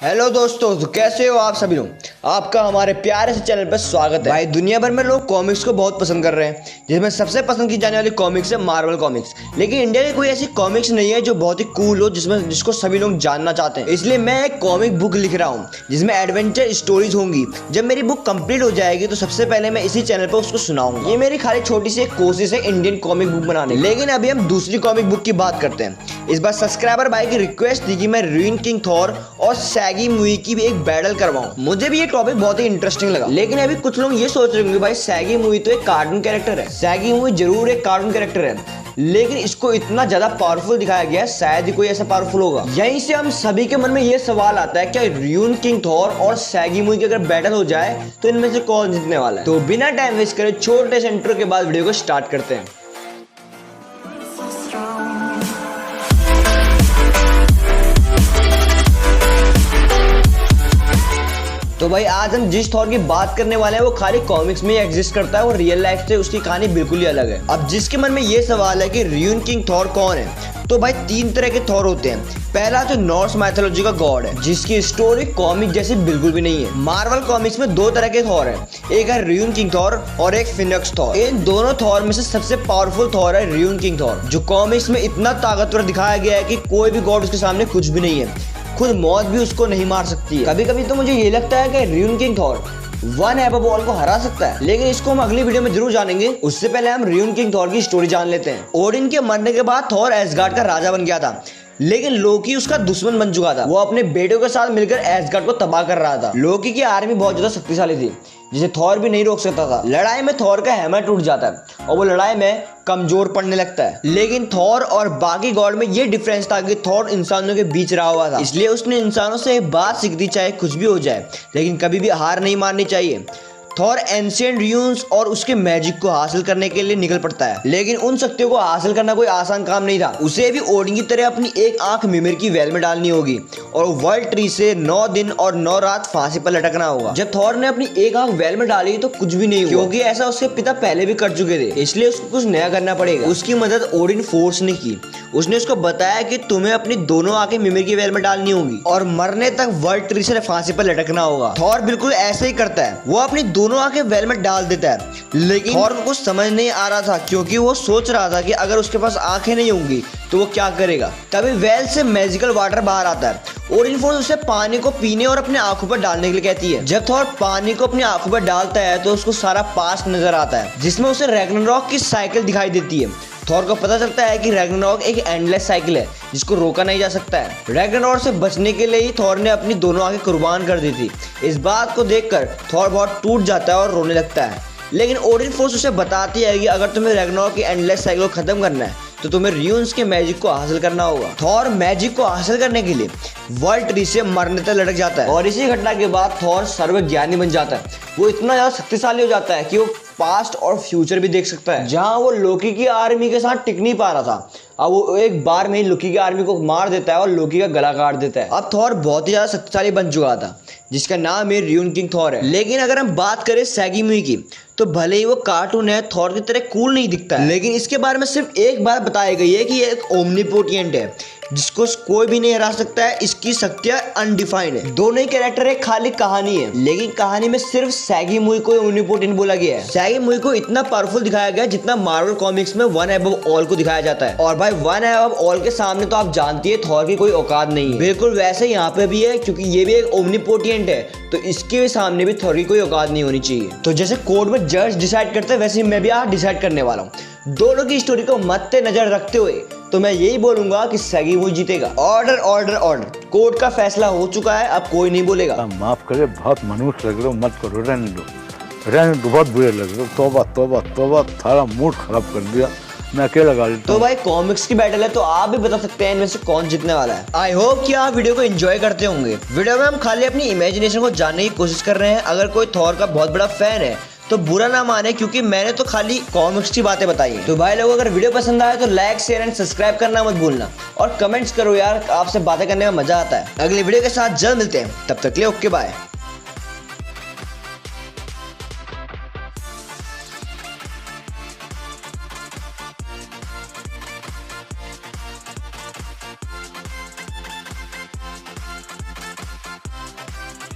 Hello दोस्तों, तो कैसे हो आप सभी लोग। आपका हमारे प्यारे से चैनल पर स्वागत है। भाई दुनिया भर में लोग कॉमिक्स को बहुत पसंद कर रहे हैं, जिसमें सबसे पसंद की जाने वाली कॉमिक्स है मार्वल कॉमिक्स। लेकिन इंडिया की कोई ऐसी कॉमिक्स नहीं है जो बहुत ही कूल हो, जिसको सभी लोग जानना चाहते हैं। इसलिए मैं एक कॉमिक बुक लिख रहा हूँ जिसमें एडवेंचर स्टोरीज होंगी। जब मेरी बुक कंप्लीट हो जाएगी तो सबसे पहले मैं इसी चैनल पर उसको सुनाऊंगा। ये मेरी खाली छोटी सी एक कोशिश है इंडियन कॉमिक बुक बनाने की। लेकिन अभी हम दूसरी कॉमिक बुक की बात करते हैं। इस बार सब्सक्राइबर भाई की रिक्वेस्ट थी कि मैं रुइन किंग थॉर और सैगी मूवी की भी एक बैटल करवाऊं। मुझे भी ये टॉपिक बहुत ही इंटरेस्टिंग लगा। लेकिन अभी कुछ लोग ये सोच रहे होंगे भाई सैगी मूवी तो एक कार्टून कैरेक्टर है। सैगी मूवी जरूर एक कार्टून कैरेक्टर है, लेकिन इसको इतना ज्यादा पावरफुल दिखाया गया है, शायद ही कोई ऐसा पावरफुल होगा। यहीं से हम सभी के मन में ये सवाल आता है, क्या रुइन किंग थॉर और सैगी मूवी की अगर बैटल हो जाए तो इनमें से कौन जीतने वाला है। तो बिना टाइम वेस्ट करे छोटे से इंट्रो के बाद वीडियो को स्टार्ट करते हैं। तो भाई आज हम जिस थॉर की बात करने वाले हैं वो खाली कॉमिक्स में ही एग्जिस्ट करता है और रियल लाइफ से उसकी कहानी बिल्कुल ही अलग है। अब जिसके मन में ये सवाल है कि रुइन किंग थॉर कौन है, तो भाई तीन तरह के थॉर होते हैं। पहला तो नॉर्स माइथोलॉजी का गॉड है, जिसकी स्टोरी कॉमिक जैसी बिल्कुल भी नहीं है। मार्वल कॉमिक्स में दो तरह के थॉर है, एक है रुइन किंग थॉर और एक फिनिक्स थॉर। इन दोनों थॉर में से सबसे पावरफुल थॉर है रुइन किंग थॉर, जो कॉमिक्स में इतना ताकतवर दिखाया गया है कि कोई भी गॉड उसके सामने कुछ भी नहीं है। खुद मौत भी उसको नहीं मार सकती है। कभी कभी तो मुझे ये लगता है कि ruin king Thor one above all को हरा सकता है, लेकिन इसको हम अगली वीडियो में जरूर जानेंगे। उससे पहले हम रुइन किंग थॉर की स्टोरी जान लेते हैं। ओडिन के मरने के बाद थॉर एसगार्ड का राजा बन गया था, लेकिन लोकी उसका दुश्मन बन चुका था। वो अपने बेटों के साथ मिलकर एसगार्ड को तबाह कर रहा था। लोकी की आर्मी बहुत ज्यादा शक्तिशाली थी, जिसे थॉर भी नहीं रोक सकता था। लड़ाई में थॉर का हैमर टूट जाता है और वो लड़ाई में कमजोर पड़ने लगता है। लेकिन थॉर और बाकी गॉड में ये डिफरेंस था कि थॉर इंसानों के बीच रहा हुआ था, इसलिए उसने इंसानों से एक बात सीख दी, चाहे कुछ भी हो जाए लेकिन कभी भी हार नहीं माननी चाहिए। थॉर एंशिएंट रून्स और उसके मैजिक को हासिल करने के लिए निकल पड़ता है, लेकिन उन शक्तियों को हासिल करना कोई आसान काम नहीं था। उसे भी ओडिन की तरह अपनी एक आंख मिमिर की वेल में डालनी होगी और वर्ल्ड ट्री से 9 दिन और 9 रात फांसी पर लटकना होगा। जब थॉर ने अपनी एक आंख वेल में डाली तो कुछ भी नहीं हुआ, क्योंकि ऐसा उसके पिता पहले भी कर चुके थे, इसलिए उसको कुछ नया करना पड़ेगा। उसकी मदद ओडिन फोर्स ने की। उसने उसको बताया कि तुम्हें अपनी दोनों आंखें मिमिर की वेल में डालनी होगी और मरने तक वर्ल्ड ट्री से फांसी पर लटकना होगा। थॉर बिल्कुल ऐसे ही करता है, वो अपनी दोनों आंखें वेल में डाल देता है। लेकिन थॉर को कुछ समझ नहीं आ रहा था, क्योंकि वो सोच रहा था कि अगर उसके पास आंखें नहीं होंगी तो वो क्या करेगा। तभी वेल से मैजिकल वाटर बाहर आता है। ओडिन फोर्स उसे पानी को पीने और अपने आंखों पर डालने के लिए कहती है। जब थॉर पानी को अपनी आंखों पर डालता है तो उसको सारा पास्ट नजर आता है, जिसमें उसे रैग्नारॉक की साइकिल दिखाई देती है। थॉर को पता चलता है कि रैग्नारॉक एक एंडलेस साइकिल है जिसको रोका नहीं जा सकता है। रैग्नारॉक से बचने के लिए ही थॉर ने अपनी दोनों आंखें कुर्बान कर दी थी। इस बात को देखकर थॉर बहुत टूट जाता है और रोने लगता है। लेकिन ओडिन फोर्स उसे बताती है कि अगर तुम्हें रैग्नारॉक की एंडलेस साइकिल को खत्म करना है तो तुम्हें रून्स के मैजिक को हासिल करना होगा। थॉर मैजिक को हासिल करने के लिए वर्ल्ड ट्री से मरने तक लटक जाता है और इसी घटना के बाद थॉर सर्वज्ञानी बन जाता है। वो इतना ज्यादा शक्तिशाली हो जाता है कि वो पास्ट और फ्यूचर भी देख सकता है। जहां वो लोकी की आर्मी के साथ टिक नहीं पा रहा था, अब वो एक बार में ही लोकी की आर्मी को मार देता है और लोकी का गला काट देता है। अब थॉर बहुत ही ज्यादा शक्तिशाली बन चुका था, जिसका नाम है रुइन किंग थॉर है। लेकिन अगर हम बात करें सैगी मूवी की, तो भले ही वो कार्टून है, थॉर की तरह कूल नहीं दिखता है, लेकिन इसके बारे में सिर्फ एक बात बताई गई है कि ये एक ओमनीपोटेंट है, जिसको कोई भी नहीं हरा सकता है। इसकी शक्तियां अनडिफाइंड है। दोनों ही कैरेक्टर एक खाली कहानी है, लेकिन कहानी में सिर्फ सैगी मूवी को ओमनीपोटेंट बोला गया है। सैगी मूवी को इतना पावरफुल दिखाया गया जितना मार्वल कॉमिक्स में वन एबव ऑल को दिखाया जाता है। और भाई वन एबव ऑल के सामने तो आप जानती है थॉर की कोई औकात नहीं है। बिल्कुल वैसे यहाँ पे भी है, क्योंकि ये भी एक ओमनीपोटेंट है, तो इसके सामने भी थॉर की कोई औकात नहीं होनी चाहिए। तो जैसे कोर्ट में जज डिसाइड करते हैं, वैसे ही मैं भी आज डिसाइड करने वाला हूँ। दोनों की स्टोरी को मद्देनजर रखते हुए तो मैं यही बोलूंगा कि सैगी मूवी जीतेगा। ऑर्डर ऑर्डर ऑर्डर, कोर्ट का फैसला हो चुका है, अब कोई नहीं बोलेगा। माफ करे, बहुत मनुष्य लग रहे हो, मत करो, रहने दो, बहुत बुरे लग रहे हो। तौबा तौबा तौबा, थारा मूड खराब कर दिया, मैं अकेला गा लेता हूं। तो भाई कॉमिक्स की बैटल है, तो आप भी बता सकते हैं इनमें से कौन जीतने वाला है। आई होप कि आप वीडियो को एंजॉय करते होंगे। वीडियो में हम खाली अपनी इमेजिनेशन को जानने की कोशिश कर रहे हैं। अगर कोई थॉर का बहुत बड़ा फैन है तो बुरा ना माने, क्योंकि मैंने तो खाली कॉमिक्स की बातें बताई हैं। तो भाई लोगों, अगर वीडियो पसंद आए तो लाइक शेयर एंड सब्सक्राइब करना मत भूलना और कमेंट्स करो यार, आपसे बातें करने में मजा आता है। अगली वीडियो के साथ जल्द मिलते हैं, तब तक के लिए ओके बाय।